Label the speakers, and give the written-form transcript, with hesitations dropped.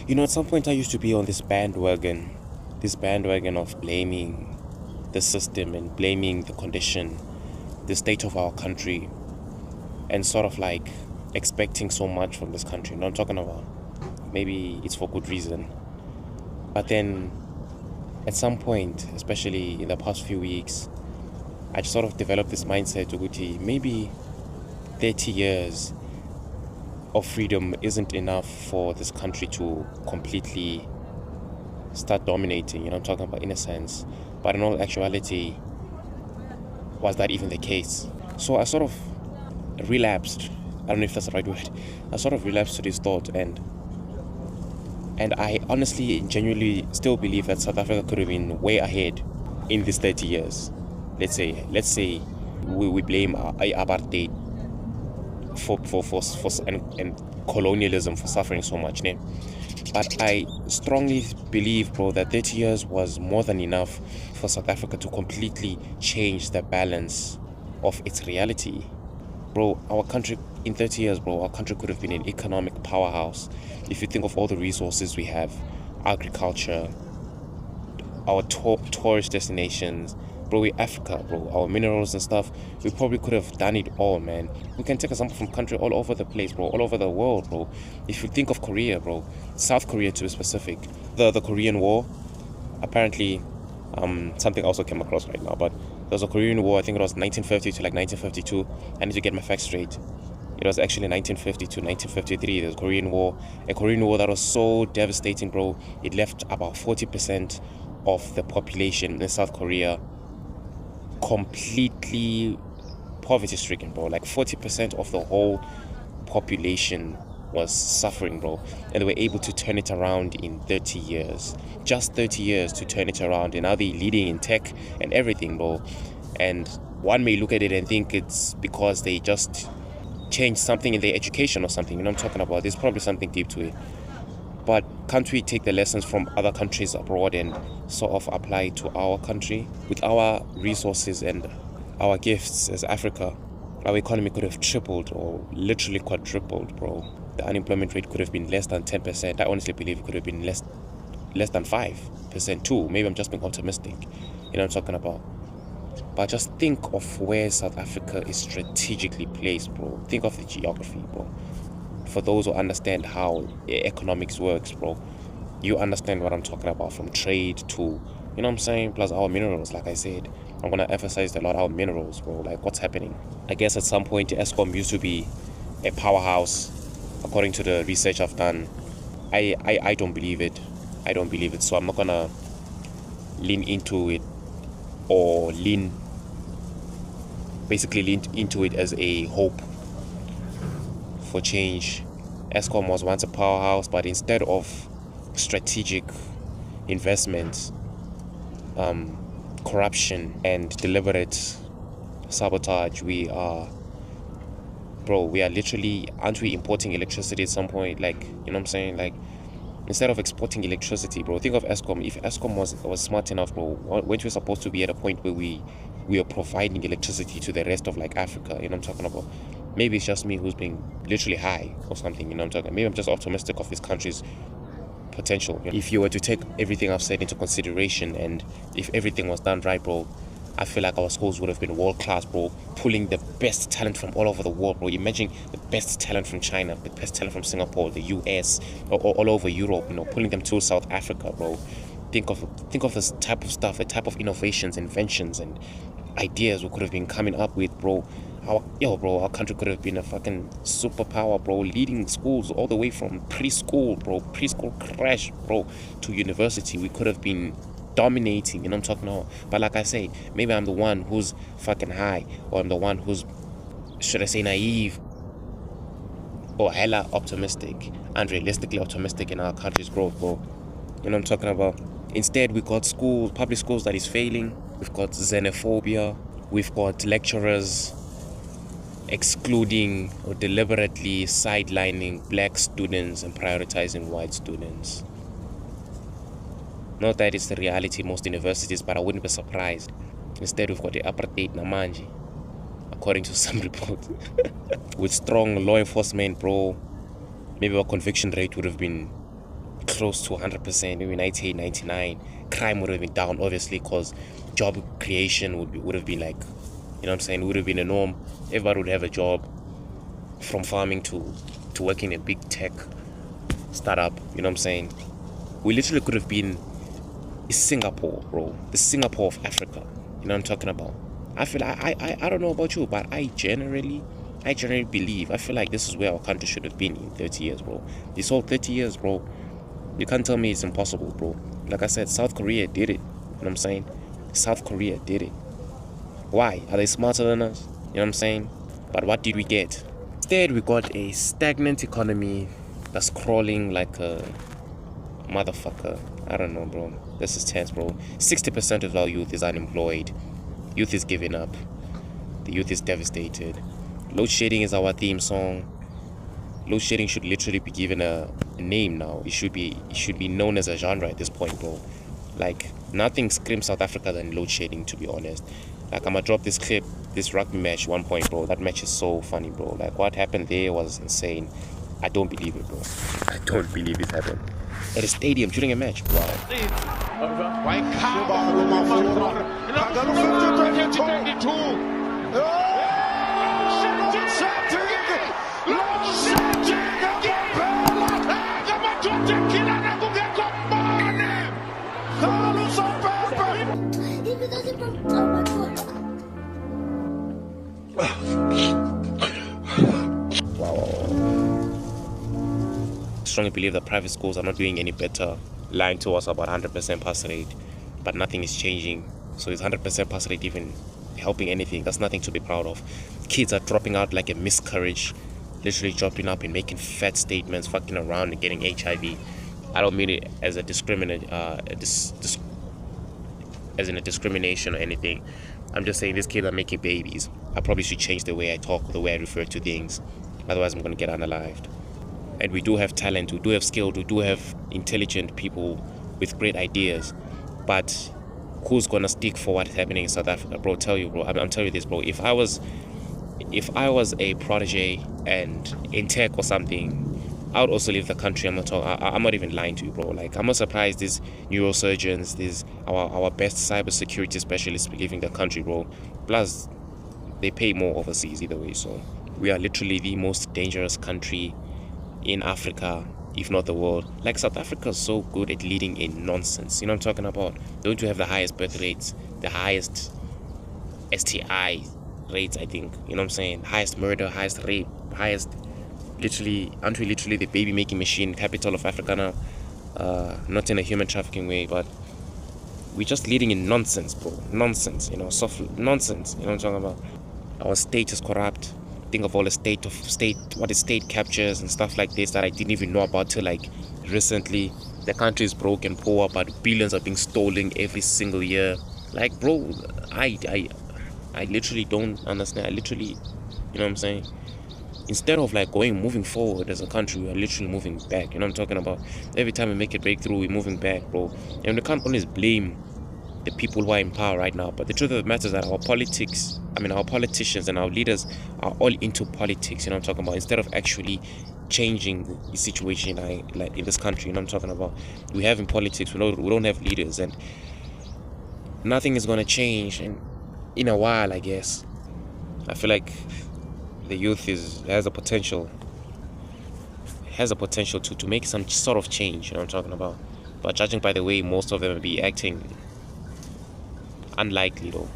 Speaker 1: At some point I used to be on this bandwagon of blaming the system and blaming the condition, the state of our country, and sort of like expecting so much from this country. I'm talking about maybe it's for good reason. But then at some point, especially in the past few weeks, I just sort of developed this mindset to maybe 30 years of freedom isn't enough for this country to completely start dominating, I'm talking about, in a sense. But in all actuality, was that even the case? So I sort of relapsed. I don't know if that's the right word. I sort of relapsed to this thought, and I honestly, genuinely still believe that South Africa could have been way ahead in these 30 years. Let's say we blame apartheid for and colonialism for suffering so much, né? But I strongly believe, bro, that 30 years was more than enough for South Africa to completely change the balance of its reality. Bro, our country, in 30 years, bro, our country could have been an economic powerhouse. If you think of all the resources we have, agriculture, our tourist destinations, bro, we Africa, bro, our minerals and stuff, we probably could have done it all, man. We can take example from country all over the place, bro, all over the world, bro. If you think of Korea, bro, South Korea to be specific, the Korean War, apparently, something also came across right now, but there was a Korean War, I think it was 1950 to like 1952. I need to get my facts straight. It was actually 1950 to 1953, the Korean War. A Korean War that was so devastating, bro. It left about 40% of the population in South Korea completely poverty-stricken, bro. Like 40% of the whole population was suffering, bro. And they were able to turn it around in 30 years. Just 30 years to turn it around. And now they're leading in tech and everything, bro. And one may look at it and think it's because they just changed something in their education or something. I'm talking about? There's probably something deep to it. But can't we take the lessons from other countries abroad and sort of apply it to our country? With our resources and our gifts as Africa, our economy could have tripled or literally quadrupled, bro. The unemployment rate could have been less than 10%. I honestly believe it could have been less than 5% too. Maybe I'm just being optimistic. What I'm talking about? But just think of where South Africa is strategically placed, bro. Think of the geography, bro. For those who understand how economics works, bro, you understand what I'm talking about, from trade to, what I'm saying, plus our minerals. Like I said, I'm going to emphasize a lot our minerals, bro. Like, what's happening? I guess at some point Eskom used to be a powerhouse, according to the research I've done. I don't believe it. I don't believe it. So I'm not going to lean into it or basically lean into it as a hope for change. Eskom was once a powerhouse, but instead of strategic investments, corruption and deliberate sabotage, we are literally, aren't we importing electricity at some point? Like, what I'm saying? Like, instead of exporting electricity, bro, think of Eskom. If Eskom was smart enough, bro, weren't we supposed to be at a point where we are providing electricity to the rest of like Africa? What I'm talking about? Maybe it's just me who's being literally high or something, I'm talking. Maybe I'm just optimistic of this country's potential. If you were to take everything I've said into consideration, and if everything was done right, bro, I feel like our schools would have been world class, bro, pulling the best talent from all over the world, bro. Imagine the best talent from China, the best talent from Singapore, the US, or all over Europe, pulling them to South Africa, bro. Think of this type of stuff, the type of innovations, inventions, and ideas we could have been coming up with, bro. Our country could have been a fucking superpower, bro, leading schools all the way from preschool crash, bro, to university. We could have been dominating, I'm talking about. But like I say, maybe I'm the one who's fucking high, or I'm the one who's, should I say, naive, or hella optimistic, unrealistically optimistic in our country's growth, bro. I'm talking about? Instead, we got public schools that is failing. We've got xenophobia. We've got lecturers excluding or deliberately sidelining black students and prioritizing white students. Not that it's the reality in most universities, but I wouldn't be surprised. Instead, we've got the apartheid Namanji, according to some reports. With strong law enforcement, bro, maybe our conviction rate would have been close to 100%, maybe 98, 99, crime would have been down, obviously, because job creation would have been like, you know what I'm saying, would have been a norm. Everybody would have a job, from farming to working in a big tech startup, you know what I'm saying. We literally could have been Singapore, bro, the Singapore of Africa, you know what I'm talking about. I feel like, I don't know about you, but I generally believe, I feel like this is where our country should have been in 30 years, bro. This whole 30 years, bro, you can't tell me it's impossible, bro. Like I said, South Korea did it, you know what I'm saying. South Korea did it. Why? Are they smarter than us? You know what I'm saying? But what did we get? Instead, we got a stagnant economy that's crawling like a motherfucker. I don't know, bro. This is tense, bro. 60% of our youth is unemployed. Youth is giving up. The youth is devastated. Load shedding is our theme song. Load shedding should literally be given a name now. It should be known as a genre at this point, bro. Like, nothing screams South Africa than load shedding, to be honest. Like, I'ma drop this clip, this rugby match, 1 point, bro. That match is so funny, bro. Like, what happened there was insane. I don't believe it, bro. I don't believe it happened. At a stadium during a match. Wow. Strongly believe that private schools are not doing any better, lying to us about 100% pass rate, but nothing is changing. So is 100% pass rate even helping anything? That's nothing to be proud of. Kids are dropping out like a miscarriage, literally dropping up and making fat statements, fucking around and getting HIV. I don't mean it as a discrimination or anything. I'm just saying these kids are making babies. I probably should change the way I talk, the way I refer to things. Otherwise, I'm going to get unalived. And we do have talent, we do have skill, we do have intelligent people with great ideas. But who's gonna stick for what's happening in South Africa, bro? Tell you, bro. I'm telling you this, bro. If I was a protege and in tech or something, I would also leave the country. I'm not even lying to you, bro. Like, I'm not surprised these neurosurgeons, these our best cybersecurity specialists leaving the country, bro. Plus, they pay more overseas either way. So we are literally the most dangerous country in Africa, if not the world. Like, South Africa is so good at leading in nonsense. You know what I'm talking about? Don't you have the highest birth rates, the highest STI rates, I think. You know what I'm saying? Highest murder, highest rape, highest, literally, aren't we literally the baby making machine capital of Africa now? Not in a human trafficking way, but we're just leading in nonsense, bro. Nonsense, you know, soft nonsense. You know what I'm talking about? Our state is corrupt. Think of all the state captures and stuff like this that I didn't even know about till like recently. The country is broke and poor, but billions are being stolen every single year. Like, bro, I literally don't understand. I literally, you know what I'm saying? Instead of like moving forward as a country, we are literally moving back. You know what I'm talking about? Every time we make a breakthrough, we're moving back, bro. And we can't always blame the people who are in power right now. But the truth of the matter is that our politicians and our leaders are all into politics, you know what I'm talking about, instead of actually changing the situation like in this country, you know what I'm talking about. We have in politics, we don't have leaders, and nothing is going to change in a while, I guess. I feel like the youth has a potential to make some sort of change, you know what I'm talking about. But judging by the way most of them will be acting, unlikely though.